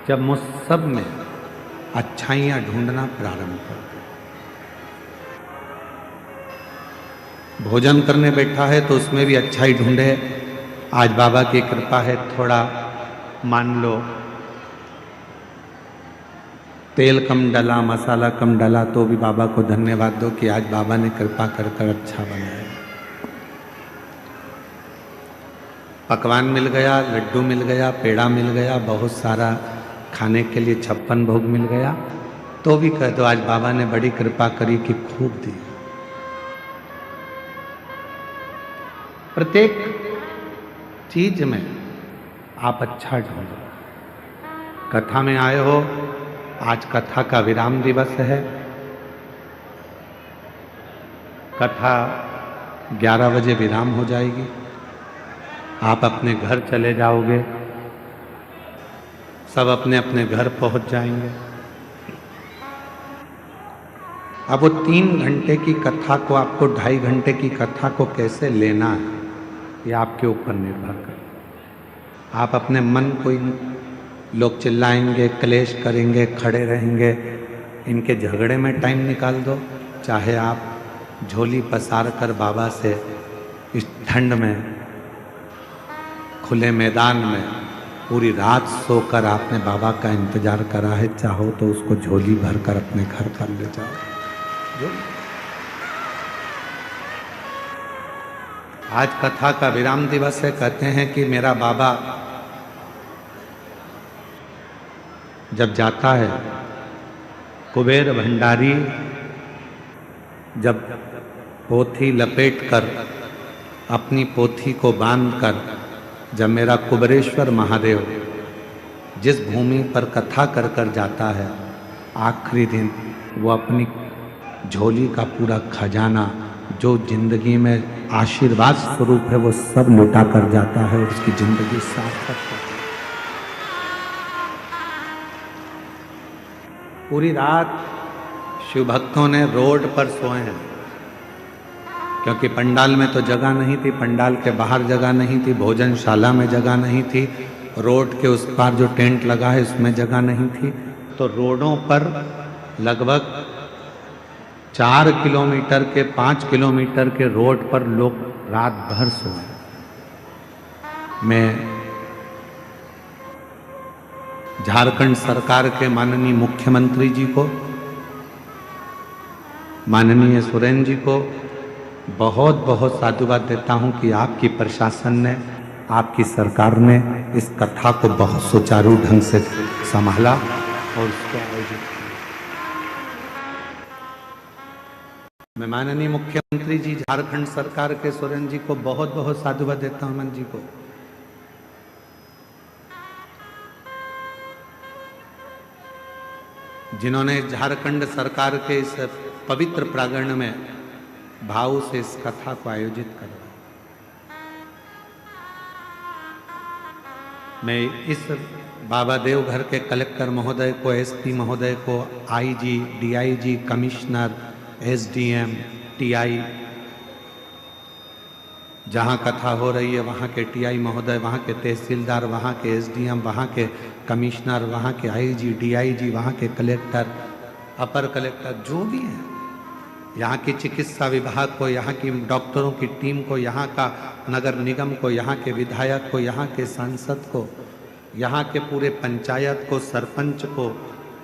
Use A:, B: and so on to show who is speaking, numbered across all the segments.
A: जब मुझ सब में अच्छाइयाँ ढूंढना प्रारंभ कर दे। भोजन करने बैठा है तो उसमें भी अच्छाई ढूंढे। आज बाबा की कृपा है, थोड़ा मान लो तेल कम डला, मसाला कम डला, तो भी बाबा को धन्यवाद दो कि आज बाबा ने कृपा कर कर अच्छा बनाया। पकवान मिल गया, लड्डू मिल गया, पेड़ा मिल गया, बहुत सारा खाने के लिए 56 भोग मिल गया, तो भी कह दो आज बाबा ने बड़ी कृपा करी कि खूब दी। प्रत्येक चीज में आप अच्छा ढूंढो। कथा में आए हो, आज कथा का विराम दिवस है। कथा 11 बजे विराम हो जाएगी, आप अपने घर चले जाओगे, सब अपने अपने घर पहुंच जाएंगे। अब वो 3 घंटे की कथा को आपको 2.5 घंटे की कथा को कैसे लेना है, ये आपके ऊपर निर्भर कर। आप अपने मन को, लोग चिल्लाएंगे, क्लेश करेंगे, खड़े रहेंगे, इनके झगड़े में टाइम निकाल दो। चाहे आप झोली पसार कर बाबा से इस ठंड में खुले मैदान में पूरी रात सोकर आपने बाबा का इंतजार करा है, चाहो तो उसको झोली भर कर अपने घर कर ले जाओ। जो आज कथा का विराम दिवस है, कहते हैं कि मेरा बाबा जब जाता है, कुबेर भंडारी जब पोथी लपेटकर अपनी पोथी को बांधकर, जब मेरा कुबेरेश्वर महादेव जिस भूमि पर कथा कर कर जाता है, आखिरी दिन वो अपनी झोली का पूरा खजाना जो जिंदगी में आशीर्वाद स्वरूप है वो सब लुटा कर जाता है, उसकी जिंदगी सार्थक होती है। पूरी रात शिव भक्तों ने रोड पर सोए हैं, क्योंकि पंडाल में तो जगह नहीं थी, पंडाल के बाहर जगह नहीं थी, भोजनशाला में जगह नहीं थी, रोड के उस पार जो टेंट लगा है उसमें जगह नहीं थी। तो रोडों पर लगभग 4 किलोमीटर के 5 किलोमीटर के रोड पर लोग रात भर सोए। मैं झारखंड सरकार के माननीय मुख्यमंत्री जी को, माननीय सोरेन जी को बहुत बहुत साधुवाद देता हूं कि आपकी प्रशासन ने, आपकी सरकार ने इस कथा को बहुत सुचारू ढंग से संभाला और उसको आयोजित किया। मैं माननीय मुख्यमंत्री जी झारखंड सरकार के सोरेन जी को बहुत बहुत साधुवाद देता हूं, मन जी को। जिन्होंने झारखंड सरकार के इस पवित्र प्रांगण में भाव से इस कथा को आयोजित करवाया। मैं इस बाबा देवघर के कलेक्टर महोदय को, एसपी महोदय को, IG, DIG, commissioner, SDM, TI, जहाँ कथा हो रही है वहाँ के टीआई महोदय, वहाँ के तहसीलदार, वहाँ के एसडीएम, वहाँ के कमिश्नर, वहाँ के आईजी, डीआईजी, वहाँ के कलेक्टर, अपर कलेक्टर, जो भी हैं, यहाँ की चिकित्सा विभाग को, यहाँ की डॉक्टरों की टीम को, यहाँ का नगर निगम को, यहाँ के विधायक को, यहाँ के सांसद को, यहाँ के पूरे पंचायत को, सरपंच को,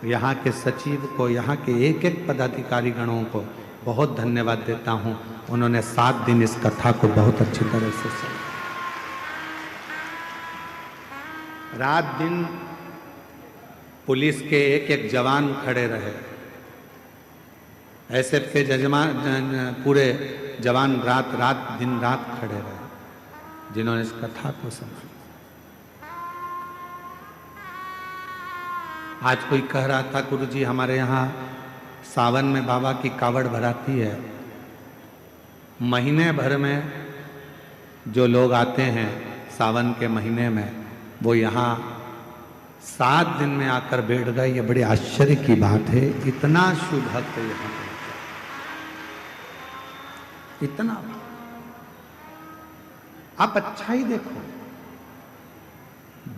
A: यहाँ के सचिव को, यहाँ के एक एक पदाधिकारी गणों को बहुत धन्यवाद देता हूँ। उन्होंने 7 दिन इस कथा को बहुत अच्छी तरह से समझा। रात दिन पुलिस के एक एक जवान खड़े रहे, एसएफ के जजमान, पूरे जवान रात रात दिन रात खड़े रहे, जिन्होंने इस कथा को समझा। आज कोई कह रहा था, गुरुजी हमारे यहाँ सावन में बाबा की कावड़ भराती है, महीने भर में जो लोग आते हैं सावन के महीने में, वो यहाँ 7 दिन में आकर बैठ गए। ये बड़े आश्चर्य की बात है, इतना शुभ भक्त यहाँ पे, इतना। आप अच्छाई देखो,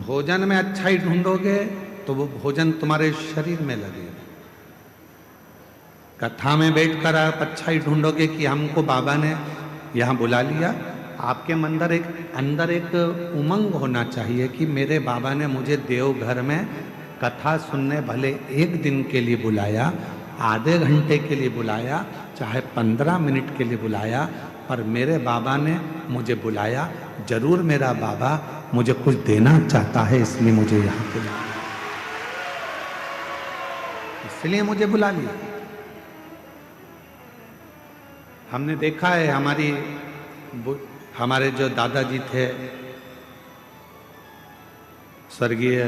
A: भोजन में अच्छाई ढूंढोगे तो वो भोजन तुम्हारे शरीर में लगेगा। कथा में बैठकर आप अच्छा ही ढूंढोगे कि हमको बाबा ने यहाँ बुला लिया। आपके अंदर एक उमंग होना चाहिए कि मेरे बाबा ने मुझे देवघर में कथा सुनने भले एक दिन के लिए बुलाया, आधे घंटे के लिए बुलाया, चाहे 15 मिनट के लिए बुलाया, पर मेरे बाबा ने मुझे बुलाया। जरूर मेरा बाबा मुझे कुछ देना चाहता है, इसलिए मुझे यहाँ बुलाया, इसलिए मुझे बुला लिया। हमने देखा है हमारे जो दादाजी थे स्वर्गीय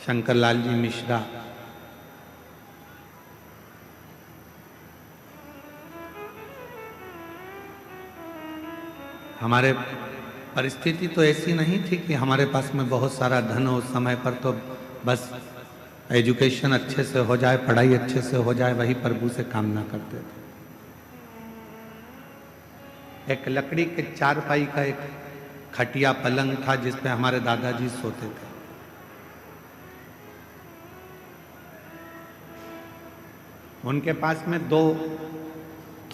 A: शंकरलाल जी मिश्रा, हमारे परिस्थिति तो ऐसी नहीं थी कि हमारे पास में बहुत सारा धन हो। उस समय पर तो बस एजुकेशन अच्छे से हो जाए, पढ़ाई अच्छे से हो जाए, वही प्रभु से कामना करते थे। एक लकड़ी के चारपाई का एक खटिया पलंग था जिस पे हमारे दादाजी सोते थे। उनके पास में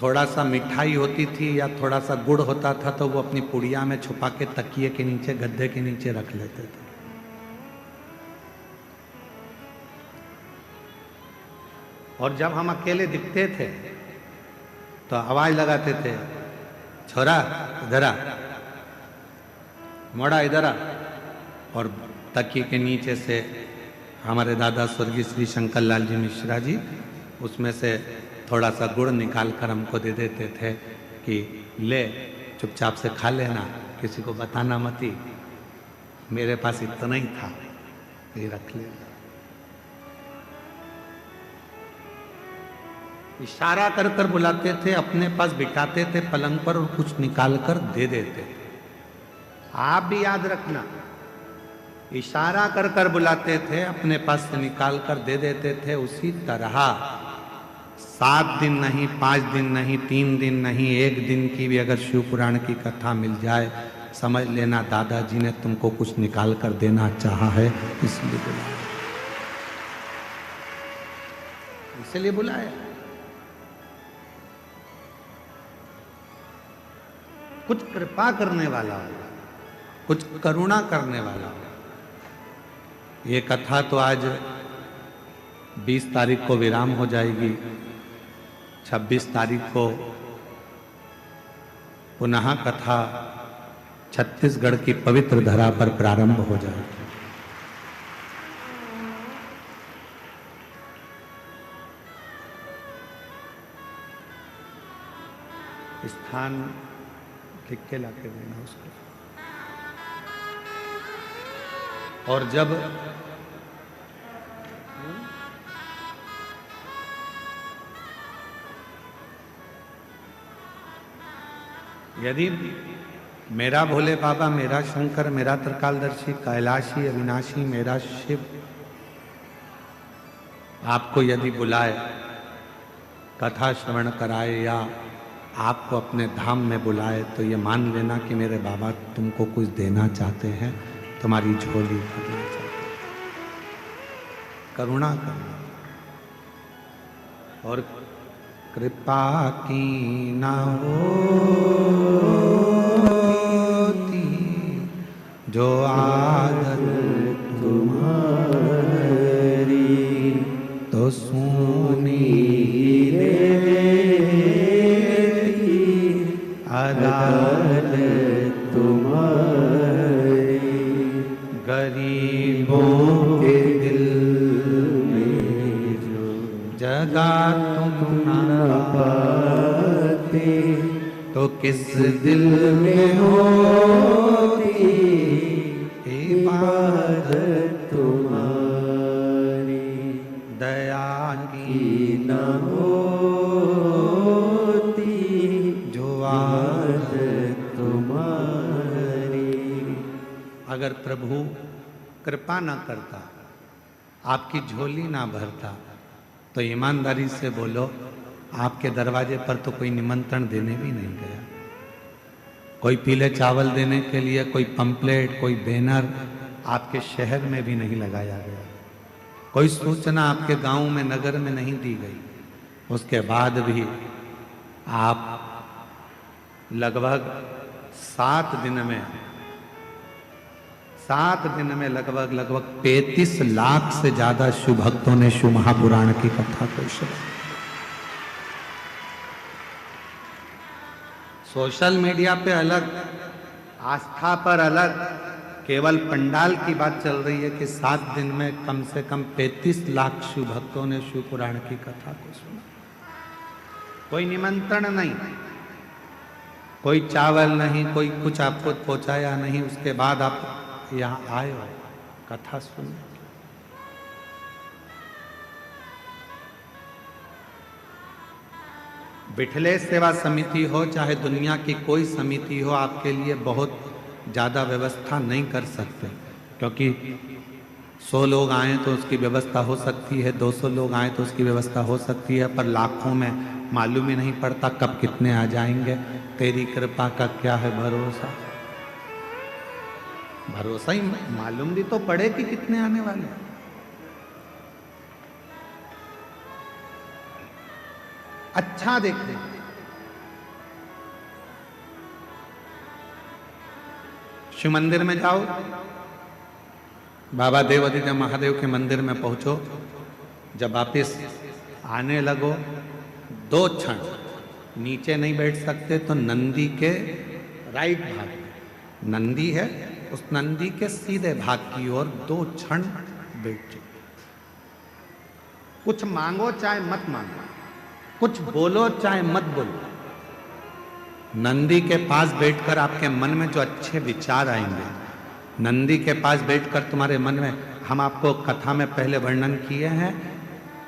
A: थोड़ा सा मिठाई होती थी या थोड़ा सा गुड़ होता था, तो वो अपनी पुड़िया में छुपा के तकिए के नीचे, गद्दे के नीचे रख लेते थे। और जब हम अकेले दिखते थे तो आवाज लगाते थे, छोरा इधर आ, मोड़ा इधर आ। और तकिए के नीचे से हमारे दादा स्वर्गीय श्री शंकरलाल जी मिश्रा जी उसमें से थोड़ा सा गुड़ निकाल कर हमको दे देते थे कि ले चुपचाप से खा लेना, किसी को बताना मत ही। मेरे पास इतना ही था, ये रख लेना। इशारा कर कर बुलाते थे, अपने पास बिठाते थे पलंग पर और कुछ निकाल कर दे देते थे। आप भी याद रखना, इशारा कर कर बुलाते थे, अपने पास से निकाल कर दे देते थे। उसी तरह 7 दिन नहीं, 5 दिन नहीं, 3 दिन नहीं, 1 दिन की भी अगर शिव पुराण की कथा मिल जाए, समझ लेना दादाजी ने तुमको कुछ निकाल कर देना चाहा है, इसलिए बुलाया, इसलिए बुलाया। कुछ कृपा करने वाला होगा, कुछ करुणा करने वाला होगा। ये कथा तो आज 20 तारीख को विराम हो जाएगी, 26 तारीख को पुनः कथा छत्तीसगढ़ की पवित्र धरा पर प्रारंभ हो जाएगी। स्थान लिख के लाके देना उसको। और जब यदि मेरा भोले बाबा, मेरा शंकर, मेरा त्रिकालदर्शी, कैलाशी, अविनाशी, मेरा शिव आपको यदि बुलाए, कथा श्रवण कराए या आपको अपने धाम में बुलाए, तो ये मान लेना कि मेरे बाबा तुमको कुछ देना चाहते हैं, तुम्हारी झोली भरना चाहते हैं, करुणा करना। और कृपा की ना होती जो आदत तुम्हारी, तो सुनी अदालत तुम्हारी, गरीबों के दिल में जो जगह तुम ना पाते, तो किस दिल में होती इबादत तुम्हारी, दया की न होती जो आदत तुम्हारी। अगर प्रभु कृपा ना करता, आपकी झोली ना भरता, तो ईमानदारी से बोलो, आपके दरवाजे पर तो कोई निमंत्रण देने भी नहीं गया। कोई पीले चावल देने के लिए, कोई पंपलेट, कोई बैनर, आपके शहर में भी नहीं लगाया गया, कोई सूचना आपके गांव में नगर में नहीं दी गई, उसके बाद भी आप लगभग 7 दिन में लगभग 35 लाख से ज्यादा शिव भक्तों ने शिव महापुराण की कथा को सुना। सोशल मीडिया पे अलग, आस्था पर अलग, केवल पंडाल की बात चल रही है कि 7 दिन में कम से कम 35 लाख शिव भक्तों ने शिव पुराण की कथा को सुना। कोई निमंत्रण नहीं, कोई चावल नहीं, कोई कुछ आपको पहुंचाया नहीं, उसके बाद आप यहाँ आए हो कथा सुनने। बिठले सेवा समिति हो चाहे दुनिया की कोई समिति हो, आपके लिए बहुत ज़्यादा व्यवस्था नहीं कर सकते, क्योंकि 100 लोग आए तो उसकी व्यवस्था हो सकती है, 200 लोग आए तो उसकी व्यवस्था हो सकती है, पर लाखों में मालूम ही नहीं पड़ता कब कितने आ जाएंगे। तेरी कृपा का क्या है भरोसा, भरोसा ही मालूम भी तो पड़े कि कितने आने वाले हैं। अच्छा देखते, शिव मंदिर में जाओ, बाबा देवादिदेव महादेव के मंदिर में पहुंचो, जब वापिस आने लगो 2 क्षण नीचे नहीं बैठ सकते तो नंदी के राइट भाग, नंदी है उस नंदी के सीधे भाग की ओर 2 क्षण बैठ जाओ। कुछ मांगो चाहे मत मांगो, कुछ बोलो चाहे मत बोलो, नंदी के पास बैठकर आपके मन में जो अच्छे विचार आएंगे, नंदी के पास बैठकर तुम्हारे मन में, हम आपको कथा में पहले वर्णन किए हैं,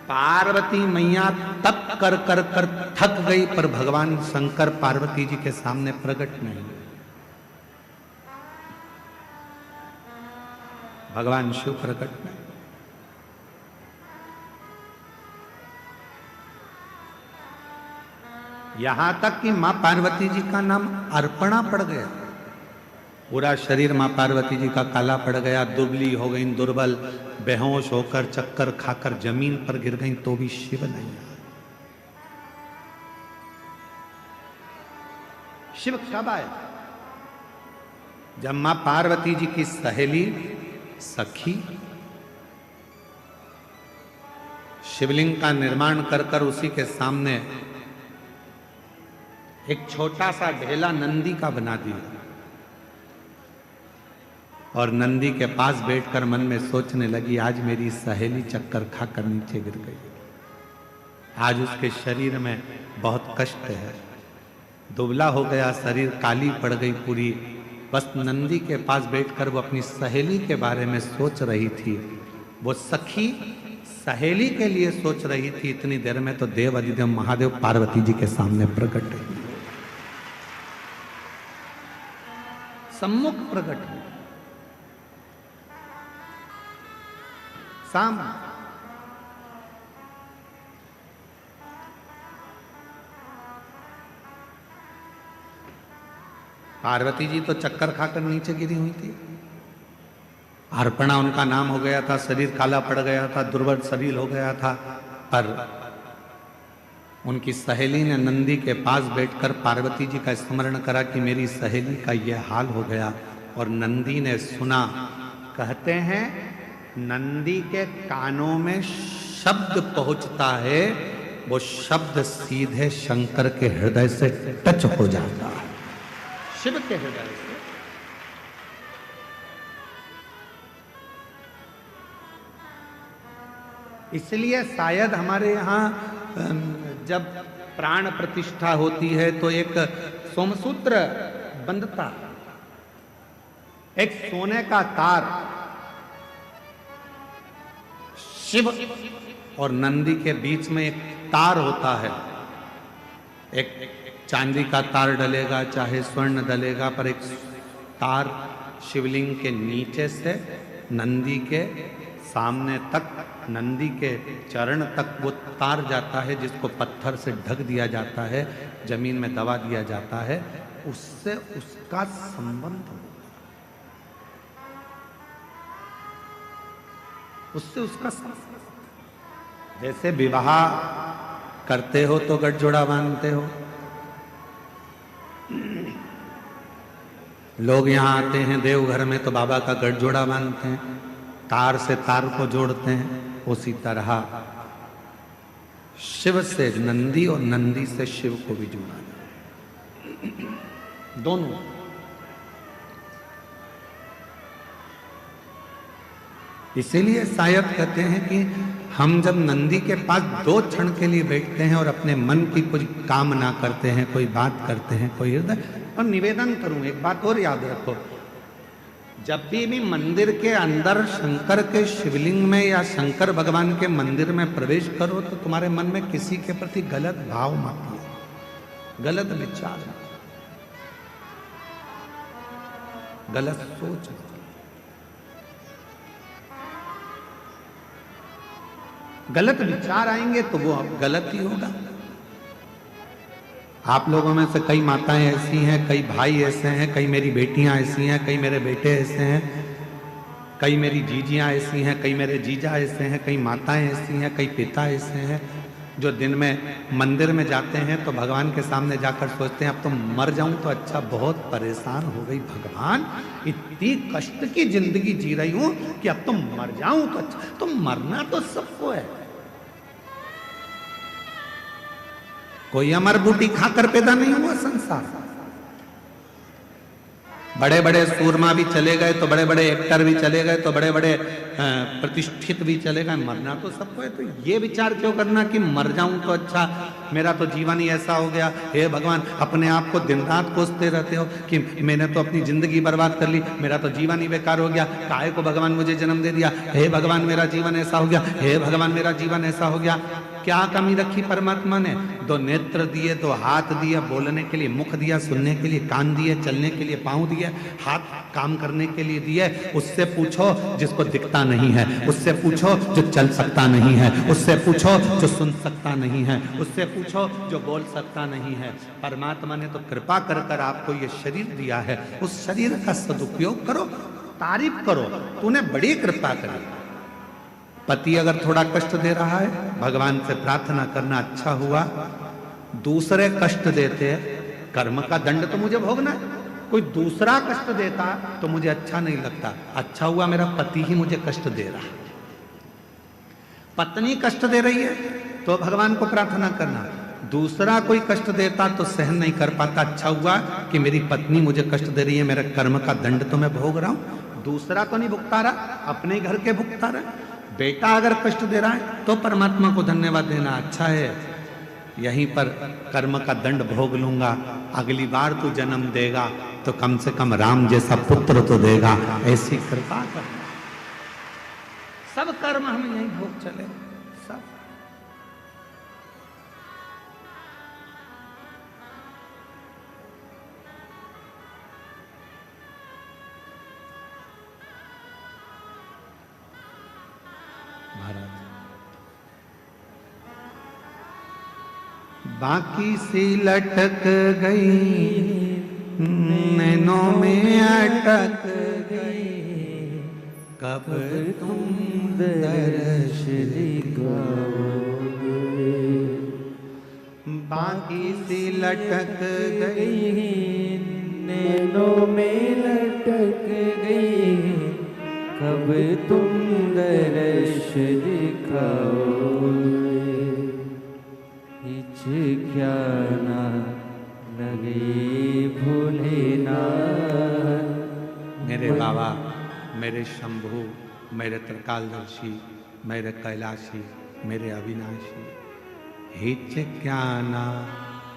A: पार्वती मैया तप कर कर कर थक गई पर भगवान शंकर पार्वती जी के सामने प्रकट नहीं, भगवान शिव प्रकट नहीं। यहां तक कि मां पार्वती जी का नाम अर्पणा पड़ गया, पूरा शरीर मां पार्वती जी का काला पड़ गया, दुबली हो गई, दुर्बल, बेहोश होकर चक्कर खाकर जमीन पर गिर गई, तो भी शिव नहीं। शिव कब आए? जब मां पार्वती जी की सहेली सखी शिवलिंग का निर्माण कर कर उसी के सामने एक छोटा सा ढेला नंदी का बना दिया और नंदी के पास बैठकर मन में सोचने लगी, आज मेरी सहेली चक्कर खाकर नीचे गिर गई, आज उसके शरीर में बहुत कष्ट है, दुबला हो गया शरीर, काली पड़ गई पूरी। बस नंदी के पास बैठकर वो अपनी सहेली के बारे में सोच रही थी, वो सखी सहेली के लिए सोच रही थी। इतनी देर में तो देव अधिदेव महादेव पार्वती जी के सामने प्रकट हुए, सम्मुख प्रकट हुए, सामने। पार्वती जी तो चक्कर खाकर नीचे गिरी हुई थी, अर्पणा उनका नाम हो गया था, शरीर काला पड़ गया था, दुर्बल शरीर हो गया था, पर उनकी सहेली ने नंदी के पास बैठकर पार्वती जी का स्मरण करा कि मेरी सहेली का यह हाल हो गया, और नंदी ने सुना। कहते हैं नंदी के कानों में शब्द पहुंचता है, वो शब्द सीधे शंकर के हृदय से टच हो जाता है, शिव के हृदय से। इसलिए शायद हमारे यहाँ जब प्राण प्रतिष्ठा होती है तो एक सोमसूत्र बंधता, एक सोने का तार शिव और नंदी के बीच में एक तार होता है, एक चांदी का तार डलेगा चाहे स्वर्ण डलेगा, पर एक तार शिवलिंग के नीचे से नंदी के सामने तक, नंदी के चरण तक वो तार जाता है, जिसको पत्थर से ढक दिया जाता है, जमीन में दबा दिया जाता है, उससे उसका संबंध होता है। उससे उसका जैसे विवाह करते हो तो गठजोड़ा बांधते हो, लोग यहाँ आते हैं देवघर में तो बाबा का गठजोड़ा बांधते हैं, तार से तार को जोड़ते हैं। उसी तरह शिव से नंदी और नंदी से शिव को भी जोड़ा जाए, दोनों। इसीलिए शायद कहते हैं कि हम जब नंदी के पास 2 क्षण के लिए बैठते हैं और अपने मन की कुछ कामना करते हैं, कोई बात करते हैं, कोई हृदय। और निवेदन करूं, एक बात और याद रखो, जब भी मंदिर के अंदर शंकर के शिवलिंग में या शंकर भगवान के मंदिर में प्रवेश करो तो तुम्हारे मन में किसी के प्रति गलत भाव मत लो, गलत विचार, गलत सोच। गलत विचार आएंगे तो वो गलत ही होगा। आप लोगों में से कई माताएं ऐसी हैं, कई भाई ऐसे हैं, कई मेरी बेटियां ऐसी हैं, कई मेरे बेटे ऐसे हैं, कई मेरी जीजियां ऐसी हैं, कई मेरे जीजा ऐसे हैं, कई माताएं ऐसी हैं, कई पिता ऐसे हैं जो दिन में मंदिर में जाते हैं तो भगवान के सामने जाकर सोचते हैं अब तो मर जाऊं तो अच्छा, बहुत परेशान हो गई भगवान, इतनी कष्ट की जिंदगी जी रही हूं कि अब तो मर जाऊं तो अच्छा। तो मरना तो सबको है, कोई अमर बूटी खाकर पैदा नहीं हुआ संसार। बड़े बड़े सूरमा भी चले गए तो बड़े बड़े एक्टर भी चले गए तो बड़े बड़े प्रतिष्ठित भी चले गए, मरना तो सबको है। तो ये विचार क्यों करना कि मर जाऊं तो अच्छा, मेरा तो जीवन ही ऐसा हो गया। हे भगवान, अपने आप को दिन रात कोसते रहते हो कि मैंने तो अपनी जिंदगी बर्बाद कर ली, मेरा तो जीवन ही बेकार हो गया, काहे को भगवान मुझे जन्म दे दिया, हे भगवान मेरा जीवन ऐसा हो गया, हे भगवान मेरा जीवन ऐसा हो गया। क्या कमी रखी परमात्मा ने? 2 नेत्र दिए, 2 हाथ दिए बोलने के लिए, मुख दिया सुनने के लिए, कान दिए चलने के लिए, पांव दिए, हाथ काम करने के लिए दिए। उससे पूछो जिसको दिखता नहीं है, उससे पूछो जो चल सकता नहीं है, उससे पूछो जो सुन सकता नहीं है, उससे पूछो जो बोल सकता नहीं है। परमात्मा ने तो कृपा कर कर आपको ये शरीर दिया है, उस शरीर का सदुपयोग करो, तारीफ करो, तूने बड़ी कृपा करी। पति अगर थोड़ा कष्ट दे रहा है, भगवान से प्रार्थना करना अच्छा हुआ, दूसरे कष्ट देते, कर्म का दंड तो मुझे भोगना है। कोई दूसरा कष्ट देता तो मुझे अच्छा नहीं लगता, अच्छा हुआ मेरा पति ही मुझे कष्ट दे रहा है। पत्नी कष्ट दे रही है तो भगवान को प्रार्थना करना, दूसरा कोई कष्ट देता तो सहन नहीं कर पाता, अच्छा हुआ कि मेरी पत्नी मुझे कष्ट दे रही है, मेरे कर्म का दंड तो मैं भोग रहा हूं, दूसरा तो नहीं भुगता रहा, अपने घर के भुगता रहा। बेटा अगर कष्ट दे रहा है तो परमात्मा को धन्यवाद देना, अच्छा है यहीं पर कर्म का दंड भोग लूंगा, अगली बार तू जन्म देगा तो कम से कम राम जैसा पुत्र तो देगा, ऐसी कृपा कर। सब कर्म हम यहीं भोग चले, सब। बाकी सी लटक गई, नैनों में अटक गई, कब तुम दर्श दिखाओगे। बाकी सी लटक गई,
B: नैनों में लटक गई, कब तुम दर्श दिखाओगे। क्या ना लगे भोलेनाथ।
A: मेरे बाबा, मेरे शंभु, मेरे त्रिकालदर्शी, मेरे कैलाशी, मेरे अविनाशी, हिच क्या ना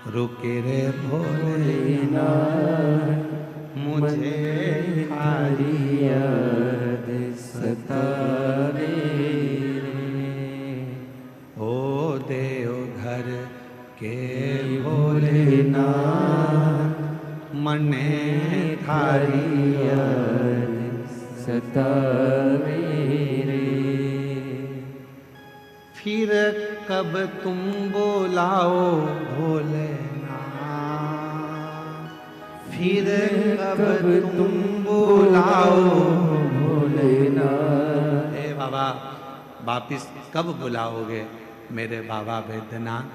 A: रुके रे भोलेनाथ, मुझे
B: तुम्हारी याद सतावे रे।
A: ओ देवघर के भोलेनाथ, मने थारी
B: याद सतावे रे।
A: फिर कब तुम बोलाओ भोलेनाथ, फिर कब तुम बोलाओ
B: भोलेनाथ।
A: ए बाबा, वापिस कब बुलाओगे मेरे बाबा वैद्यनाथ?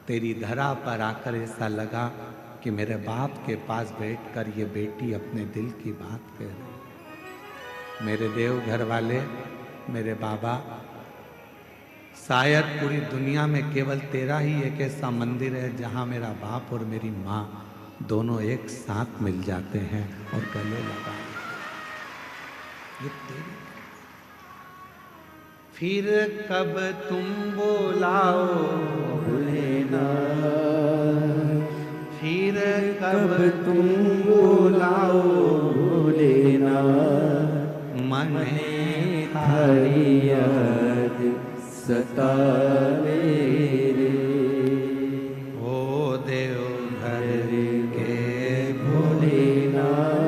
A: तेरी धरा पर आकर ऐसा लगा कि मेरे बाप के पास बैठकर ये बेटी अपने दिल की बात कह रही। मेरे देव घर वाले, मेरे बाबा, शायद पूरी दुनिया में केवल तेरा ही एक ऐसा मंदिर है जहां मेरा बाप और मेरी माँ दोनों एक साथ मिल जाते हैं और गले लगा। ये तेरी। फिर कब तुम बोलाओ
B: भोलेनाथ,
A: फिर कब
B: तुम बोलाओ भोलेनाथ,
A: मने
B: हरि याद सतावे रे।
A: ओ देव घर के
B: भोलेनाथ,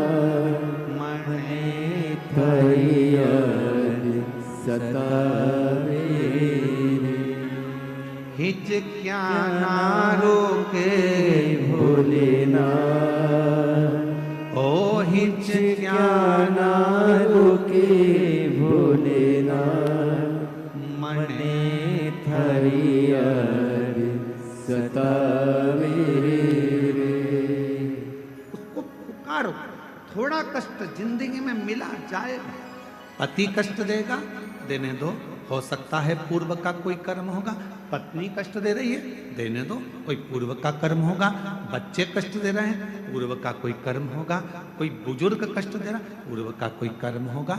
A: मने
B: हरि याद सतावे रे।
A: हिचक्या ना रोके
B: भोलेनाथ,
A: ओ हिचक्या
B: ना रोके भोलेनाथ,
A: मने
B: हरि याद सतावे रे।
A: उसको पुकारो। थोड़ा कष्ट जिंदगी में मिला जाएगा। पति कष्ट देगा, देने दो, हो सकता है पूर्व का कोई कर्म होगा। पत्नी कष्ट दे रही है, देने दो, कोई पूर्व का कर्म होगा। बच्चे कष्ट दे रहे हैं, पूर्व का कोई कर्म होगा। कोई बुजुर्ग कष्ट दे रहा है, पूर्व का कोई कर्म होगा।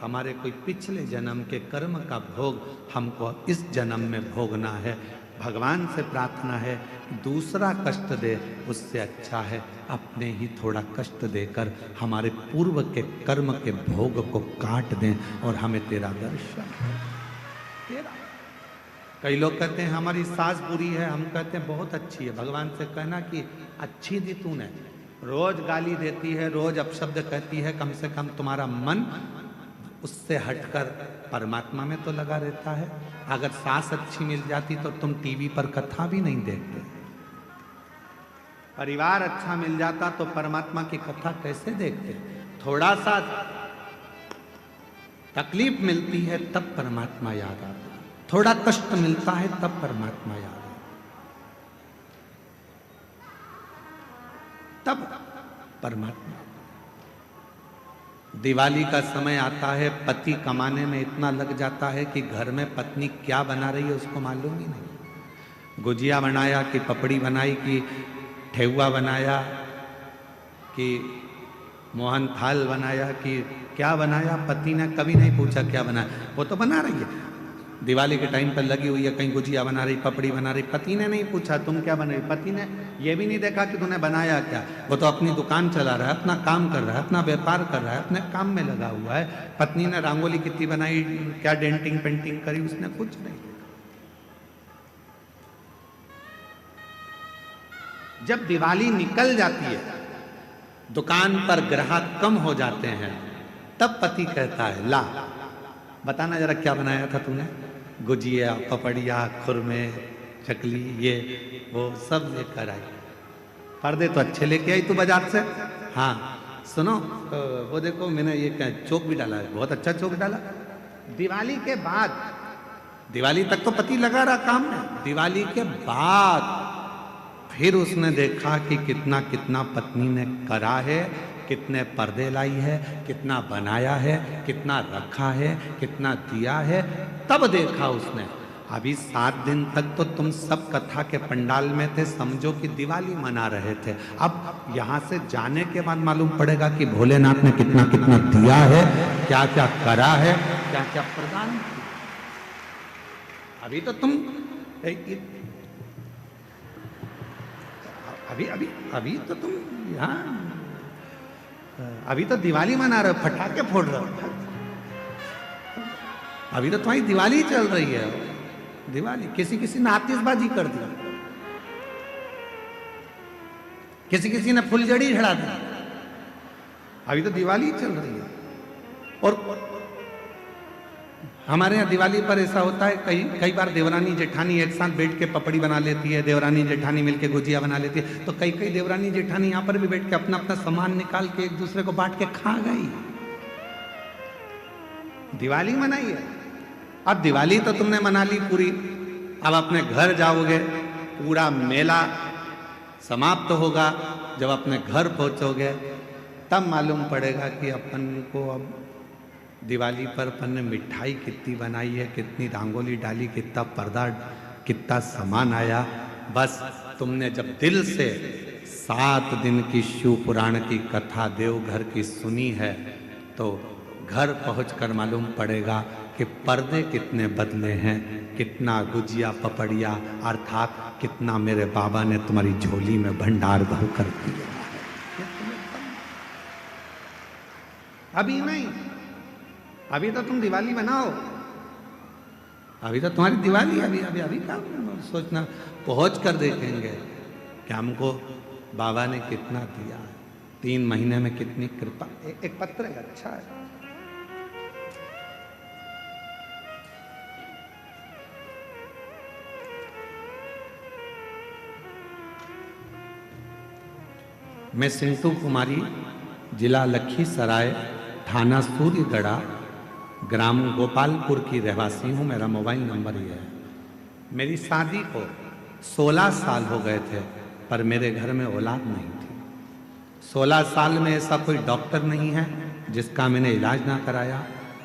A: हमारे कोई पिछले जन्म के कर्म का भोग हमको इस जन्म में भोगना है। भगवान से प्रार्थना है कि दूसरा कष्ट दे, उससे अच्छा है अपने ही थोड़ा कष्ट देकर हमारे पूर्व के कर्म के भोग को काट दें और हमें तेरा दर्शन तेरा। कई लोग कहते हैं हमारी सास बुरी है, हम कहते हैं बहुत अच्छी है। भगवान से कहना कि अच्छी दी तूने, रोज गाली देती है, रोज अपशब्द कहती है, कम से कम तुम्हारा मन उससे हटकर परमात्मा में तो लगा रहता है। अगर सास अच्छी मिल जाती तो तुम टीवी पर कथा भी नहीं देखते। परिवार अच्छा मिल जाता तो परमात्मा की कथा कैसे देखते। थोड़ा सा तकलीफ मिलती है तब परमात्मा याद आता, थोड़ा कष्ट मिलता है तब परमात्मा याद आता, तब परमात्मा। दिवाली का समय आता है, पति कमाने में इतना लग जाता है कि घर में पत्नी क्या बना रही है उसको मालूम ही नहीं। गुजिया बनाया कि पपड़ी बनाई कि ठेहुआ बनाया कि मोहन थाल बनाया कि क्या बनाया, पति ने कभी नहीं पूछा क्या बनाया, वो तो बना रही है। दिवाली के टाइम पर लगी हुई है, कहीं गुजिया बना रही, पपड़ी बना रही, पति ने नहीं पूछा तुम क्या बना रही। पति ने ये भी नहीं देखा कि तूने बनाया क्या। वो तो अपनी दुकान चला रहा है, अपना काम कर रहा है, अपना व्यापार कर रहा है, अपने काम में लगा हुआ है। पत्नी ने रंगोली कितनी बनाई, क्या डेंटिंग पेंटिंग करी, उसने कुछ नहीं देखा। जब दिवाली निकल जाती है, दुकान पर ग्राहक कम हो जाते हैं, तब पति कहता है ला बताना जरा क्या बनाया था तूने। गुजिया, पपड़िया, खुरमे, चकली, ये वो सब लेकर आई। पर्दे तो अच्छे लेके आई तू बाजार से। हाँ सुनो, वो देखो मैंने ये क्या चौक भी डाला है, बहुत अच्छा चौक डाला। दिवाली के बाद, दिवाली तक तो पति लगा रहा काम में, दिवाली के बाद फिर उसने देखा कि कितना कितना पत्नी ने करा है, कितने पर्दे लाई है, कितना बनाया है, कितना रखा है, कितना दिया है। तब देखा उसने। अभी 7 दिन तक तो तुम सब कथा के पंडाल में थे, समझो कि दिवाली मना रहे थे। अब यहाँ से जाने के बाद मालूम पड़ेगा कि भोलेनाथ ने कितना कितना दिया है, क्या क्या करा है, क्या क्या प्रदान किया। अभी तो तुम अभी तो तुम यहाँ, अभी तो दिवाली मना रहे हो, फटाके फोड़ रहे हो। अभी तो तुम्हारी दिवाली चल रही है। दिवाली किसी किसी ने आतिशबाजी कर दी, किसी किसी ने फुलझड़ी चढ़ा दी। अभी तो दिवाली चल रही है। और हमारे यहाँ दिवाली पर ऐसा होता है, कई बार देवरानी जेठानी एक साथ बैठ के पपड़ी बना लेती है, देवरानी जेठानी मिलके गुजिया बना लेती है। तो कई देवरानी जेठानी यहाँ पर भी बैठ के अपना अपना सामान निकाल के एक दूसरे को बांट के खा गई। दिवाली मनाई है। अब दिवाली तो तुमने मना ली पूरी, अब अपने घर जाओगे, पूरा मेला समाप्त होगा। जब अपने घर पहुंचोगे तब मालूम पड़ेगा कि अपन को अब दिवाली पर अपन ने मिठाई कितनी बनाई है, कितनी रंगोली डाली, कितना पर्दा, कितना सामान आया। बस तुमने जब दिल से 7 दिन की शिव पुराण की कथा देवघर की सुनी है तो घर पहुंचकर मालूम पड़ेगा कि पर्दे कितने बदले हैं, कितना गुजिया पपड़िया अर्थात कितना मेरे बाबा ने तुम्हारी झोली में भंडार भर कर दिया है। अभी नहीं, अभी तो तुम दिवाली मनाओ, अभी तो तुम्हारी दिवाली, अभी अभी अभी क्या सोचना, पहुंच कर देखेंगे कि हमको बाबा ने कितना दिया है, 3 महीने में कितनी कृपा। एक पत्र है, अच्छा है। मैं सिंटू कुमारी, जिला लखीसराय, थाना सूर्यगढ़ा, ग्राम गोपालपुर की रहवासी हूँ। मेरा मोबाइल नंबर ये है। मेरी शादी को 16 साल हो गए थे पर मेरे घर में औलाद नहीं थी। 16 साल में ऐसा कोई डॉक्टर नहीं है जिसका मैंने इलाज ना कराया।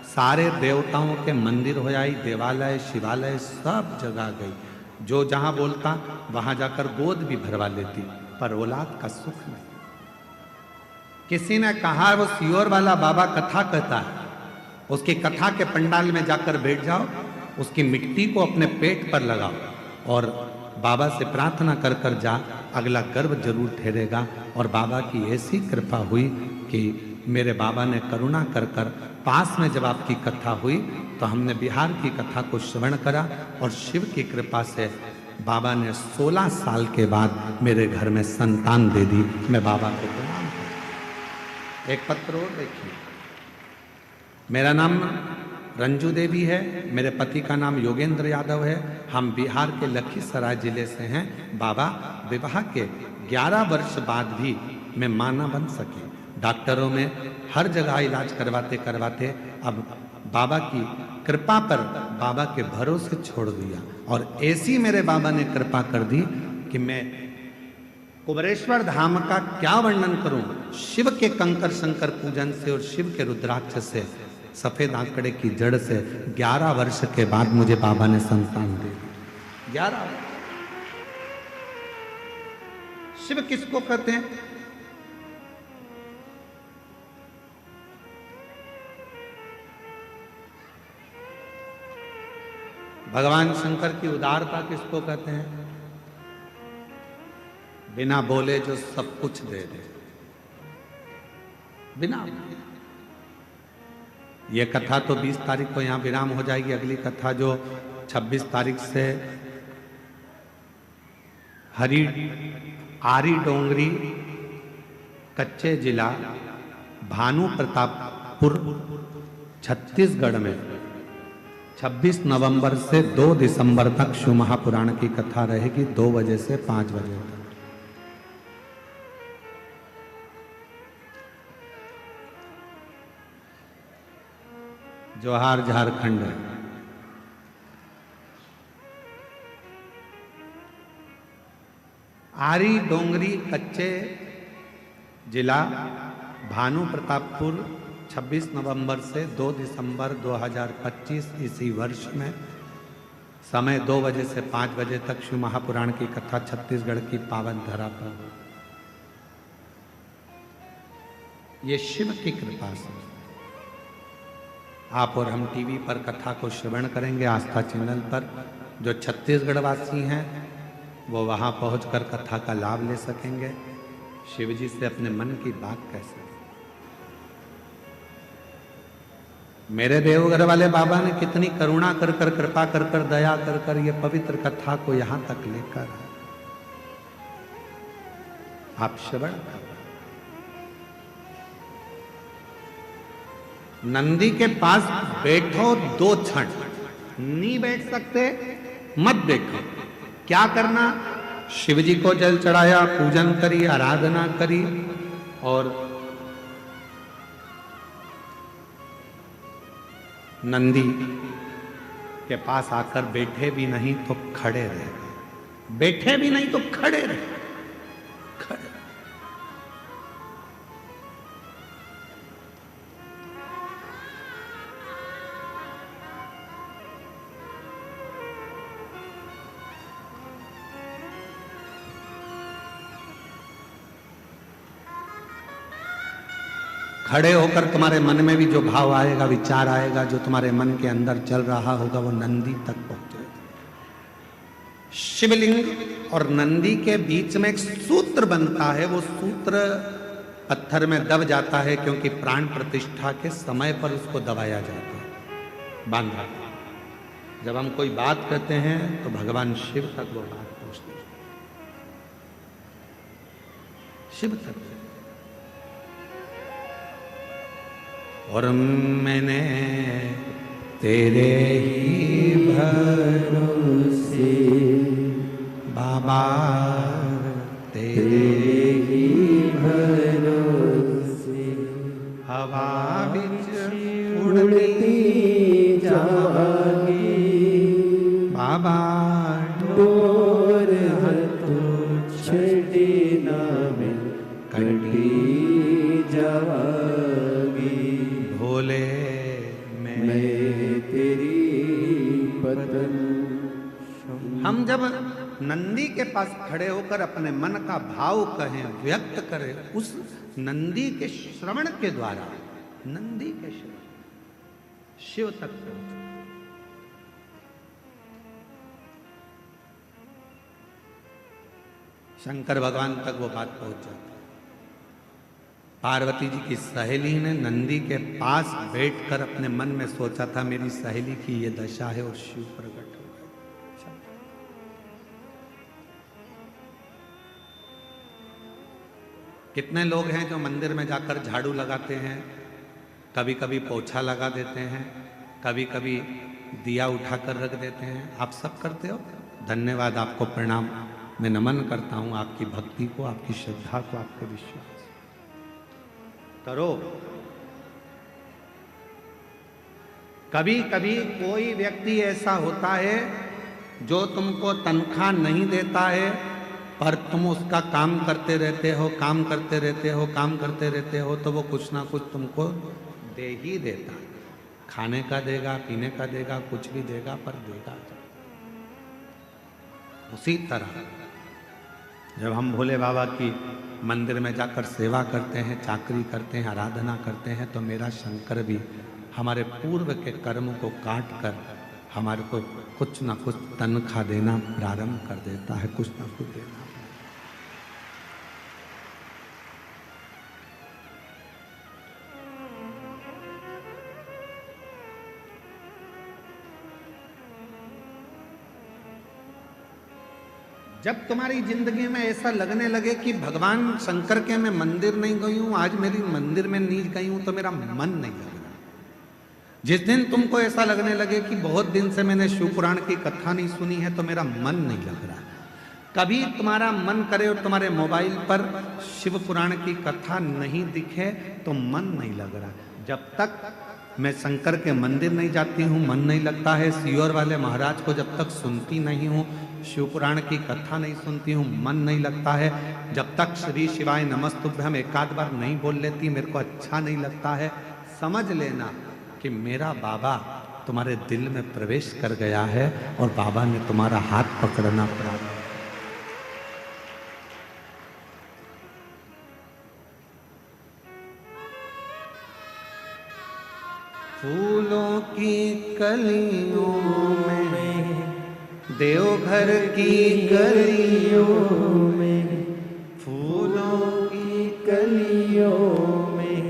A: सारे देवताओं के मंदिर हो आई, देवालय शिवालय सब जगह गई, जो जहाँ बोलता वहाँ जाकर गोद भी भरवा लेती, पर औलाद का सुख नहीं। किसी ने कहा वो सियोर वाला बाबा कथा कहता है, उसकी कथा के पंडाल में जाकर बैठ जाओ, उसकी मिट्टी को अपने पेट पर लगाओ और बाबा से प्रार्थना कर कर जा, अगला गर्भ जरूर ठहरेगा। और बाबा की ऐसी कृपा हुई कि मेरे बाबा ने करुणा कर कर पास में जब आपकी कथा हुई तो हमने बिहार की कथा को श्रवण करा और शिव की कृपा से बाबा ने 16 साल के बाद मेरे घर में संतान दे दी। मैं बाबा को प्रणाम करता हूं। एक पत्र और देखिए। मेरा नाम रंजू देवी है, मेरे पति का नाम योगेंद्र यादव है। हम बिहार के लखीसराय जिले से हैं। बाबा, विवाह के 11 वर्ष बाद भी मैं मां न बन सके। डॉक्टरों में हर जगह इलाज करवाते करवाते अब बाबा की कृपा पर बाबा के भरोसे छोड़ दिया। और ऐसी मेरे बाबा ने कृपा कर दी कि मैं कुबरेश्वर धाम का क्या वर्णन करूं। शिव के कंकर शंकर पूजन से और शिव के रुद्राक्ष से, सफेद आंकड़े की जड़ से 11 वर्ष के बाद मुझे बाबा ने संतान दे दी। 11। शिव किसको कहते हैं? भगवान शंकर की उदारता किसको कहते हैं? बिना बोले जो सब कुछ दे दे, बिना। ये कथा तो 20 तारीख को यहाँ विराम हो जाएगी। अगली कथा जो 26 तारीख से आरी डोंगरी, कच्चे जिला, भानु प्रतापपुर, छत्तीसगढ़ में 26 नवंबर से 2 दिसंबर तक शिव महापुराण की कथा रहेगी, 2 बजे से 5 बजे तक। जोहार झारखंड। आरी डोंगरी, कच्चे जिला, भानु प्रतापपुर, 26 नवंबर से 2 दिसंबर 2025 इसी वर्ष में, समय 2 बजे से 5 बजे तक शिव महापुराण की कथा छत्तीसगढ़ की पावन धरा पर। ये शिव की कृपा से आप और हम टीवी पर कथा को श्रवण करेंगे, आस्था चैनल पर। जो छत्तीसगढ़ वासी हैं वो वहां पहुंचकर कथा का लाभ ले सकेंगे, शिव जी से अपने मन की बात कह सकेंगे। मेरे देवघर वाले बाबा ने कितनी करुणा कर कर, कृपा कर कर, दया कर कर ये पवित्र कथा को यहां तक लेकर आए। आप श्रवण करें। नंदी के पास बैठो 2 क्षण, नहीं बैठ सकते मत बैठो। क्या करना? शिव जी को जल चढ़ाया, पूजन करी, आराधना करी और नंदी के पास आकर बैठे भी नहीं तो खड़े रहे, बैठे भी नहीं तो खड़े रहे, खड़े। खड़े होकर तुम्हारे मन में भी जो भाव आएगा, विचार आएगा, जो तुम्हारे मन के अंदर चल रहा होगा, वो नंदी तक पहुंचेगा। शिवलिंग और नंदी के बीच में एक सूत्र बनता है, वो सूत्र पत्थर में दब जाता है, क्योंकि प्राण प्रतिष्ठा के समय पर उसको दबाया जाता है, बांधा। जब हम कोई बात कहते हैं तो भगवान शिव तक वो बात पहुंचती है, शिव तक। और मैंने तेरे ही भरोसे बाबा, तेरे
B: ही भरोसे
A: हवा बिच
B: उड़ती जागी
A: बाबा,
B: डोर हथों छड़ी ना मिल कटी जागी।
A: भोले
B: मैं तेरी पतन।
A: हम जब नंदी के पास खड़े होकर अपने मन का भाव कहें, व्यक्त करें, उस नंदी के श्रवण के द्वारा, नंदी के श्रवण शिव तक पहुंचे। शंकर भगवान तक वो बात पहुंच जाती। पार्वती जी की सहेली ने नंदी के पास बैठकर अपने मन में सोचा था, मेरी सहेली की ये दशा है, और शिव प्रकट हो गए। कितने लोग हैं जो मंदिर में जाकर झाड़ू लगाते हैं, कभी कभी पोछा लगा देते हैं, कभी कभी दिया उठाकर रख देते हैं। आप सब करते हो, धन्यवाद, आपको प्रणाम। मैं नमन करता हूं आपकी भक्ति को, आपकी श्रद्धा को, आपके विश्वास करो। कभी कभी कोई व्यक्ति ऐसा होता है जो तुमको तनख्वाह नहीं देता है, पर तुम उसका काम करते रहते हो, काम करते रहते हो, काम करते रहते हो, तो वो कुछ ना कुछ तुमको दे ही देता है। खाने का देगा, पीने का देगा, कुछ भी देगा, पर देगा। उसी तरह जब हम भोले बाबा की मंदिर में जाकर सेवा करते हैं, चाकरी करते हैं, आराधना करते हैं, तो मेरा शंकर भी हमारे पूर्व के कर्म को काट कर हमारे को कुछ ना कुछ तनख्वाह देना प्रारंभ कर देता है, कुछ ना कुछ देना। जब तुम्हारी जिंदगी में ऐसा लगने लगे कि भगवान शंकर के मैं मंदिर नहीं गई हूं, आज मेरी मंदिर में नहीं गई हूं, तो मेरा मन नहीं लग रहा। जिस दिन तुमको ऐसा लगने लगे कि बहुत दिन से मैंने शिव पुराण की कथा नहीं सुनी है, तो मेरा मन नहीं लग रहा। कभी तुम्हारा मन करे और तुम्हारे मोबाइल पर शिव पुराण की कथा नहीं दिखे तो मन नहीं लग रहा। जब तक मैं शंकर के मंदिर नहीं जाती हूँ, मन नहीं लगता है। सीहोर वाले महाराज को जब तक सुनती नहीं हूँ, शिव पुराण की कथा नहीं सुनती हूँ, मन नहीं लगता है। जब तक श्री शिवाय नमस्तुभ्यम एकाध बार नहीं बोल लेती, मेरे को अच्छा नहीं लगता है। समझ लेना कि मेरा बाबा तुम्हारे दिल में प्रवेश कर गया है और बाबा ने तुम्हारा हाथ पकड़ना प्रारंभ। फूलों की कलियों में, देवघर की गलियों में, फूलों की
B: गलियों में,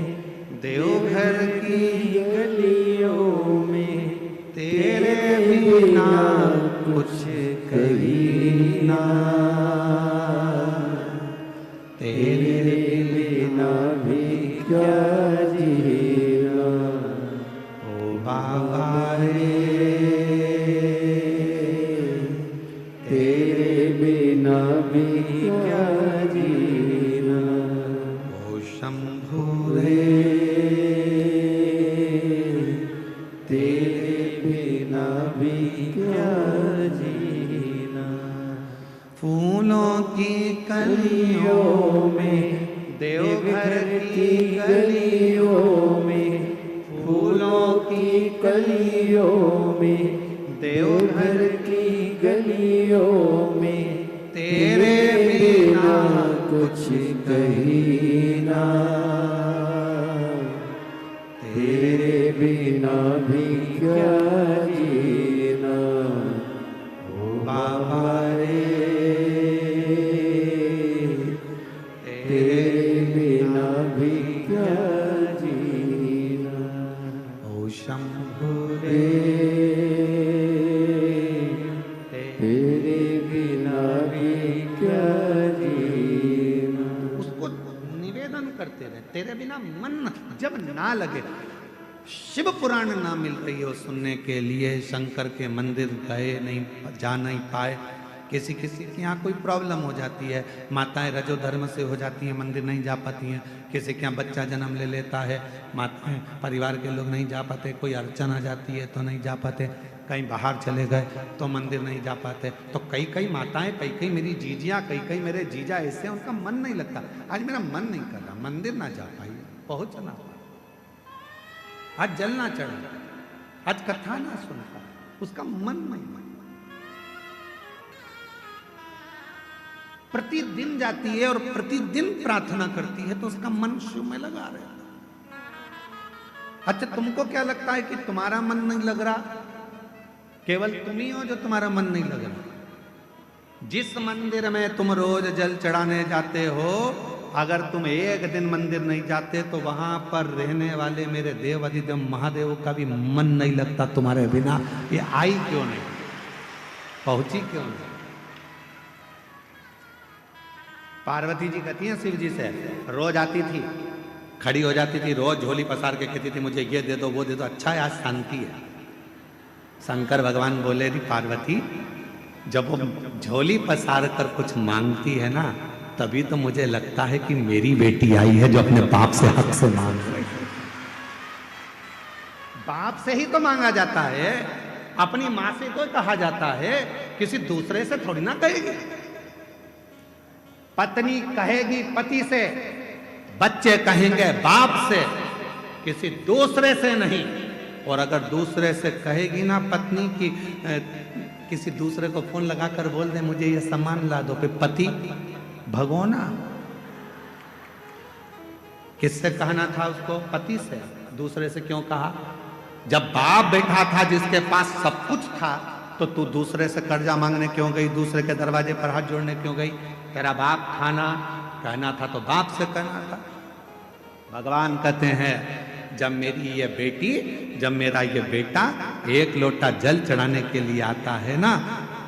A: देवघर की
B: गलियों में,
A: तेरे बिना कुछ
B: कहीं ना,
A: तेरे
B: बिना भी क्या जीना।
A: ओ बाबा रे,
B: तेरे बिना भी क्या जीना।
A: ओ शंभू रे,
B: तेरे बिना जीना भी क्या जीना।
A: फूलों की
B: कलियों में
A: देवघर की
B: गलियों में, फूलों की कलियों में देवघर की गलियों में,
A: तेरे बिना
B: कुछ कहीं ना, तेरे बिना भी क्या जीना। ओ बाबा रे, तेरे बिना भी क्या जीना।
A: ओ शंभु
B: रे, तेरे बिना भी क्या जीना।
A: उसको निवेदन करते रहे, तेरे बिना मन जब ना लगे। शिव पुराण ना मिल रही हो सुनने के लिए, शंकर के मंदिर गए नहीं, जा नहीं पाए, किसी किसी के यहाँ कोई प्रॉब्लम हो जाती है, माताएं रजो धर्म से हो जाती हैं, मंदिर नहीं जा पाती हैं, किसी के यहाँ बच्चा जन्म ले लेता है, माताएं परिवार के लोग नहीं जा पाते, कोई अड़चन आ जाती है तो नहीं जा पाते, कहीं बाहर चले गए तो मंदिर नहीं जा पाते। तो कई कई माताएं, कई कई मेरी जीजियाँ, कई कई मेरे जीजा ऐसे उनका मन नहीं लगता, आज मेरा मन नहीं कर रहा, मंदिर ना जा पाई, पहुँचना, आज जल ना चढ़ा, आज कथा ना सुनता, उसका मन नहीं मन। प्रतिदिन जाती है और प्रतिदिन प्रार्थना करती है तो उसका मन शिव में लगा रहता। अच्छा, तुमको क्या लगता है कि तुम्हारा मन नहीं लग रहा? केवल तुम ही हो जो तुम्हारा मन नहीं लग रहा। जिस मंदिर में तुम रोज जल चढ़ाने जाते हो, अगर तुम एक दिन मंदिर नहीं जाते तो वहां पर रहने वाले मेरे देव अधिदेव महादेव का भी मन नहीं लगता तुम्हारे बिना। ये आई क्यों नहीं, पहुंची क्यों नहीं? पार्वती जी कहती हैं शिव जी से, रोज आती थी, खड़ी हो जाती थी, रोज झोली पसार के कहती थी मुझे ये दे दो वो दे दो। अच्छा है, आज शांति है। शंकर भगवान बोले री पार्वती, जब वो झोली पसार कर कुछ मांगती है ना, तभी तो मुझे लगता है कि मेरी बेटी आई है जो अपने बाप से हक से मांग रही है। बाप से ही तो मांगा जाता है, अपनी माँ से तो कहा जाता है, किसी दूसरे से थोड़ी ना कहेगी। पत्नी कहेगी पति से, बच्चे कहेंगे बाप से, किसी दूसरे से नहीं। और अगर दूसरे से कहेगी ना पत्नी की, किसी दूसरे को फोन लगाकर बोल दे मुझे ये सामान ला दो, फिर पति भगोना। किससे कहना था उसको? पति से। दूसरे से क्यों कहा? जब बाप बैठा था जिसके पास सब कुछ था, तो तू दूसरे से कर्जा मांगने क्यों गई? दूसरे के दरवाजे पर हाथ जोड़ने क्यों गई? तेरा बाप था ना, कहना था तो बाप से कहना था। भगवान कहते हैं जब मेरी ये बेटी, जब मेरा ये बेटा एक लोटा जल चढ़ाने के लिए आता है ना,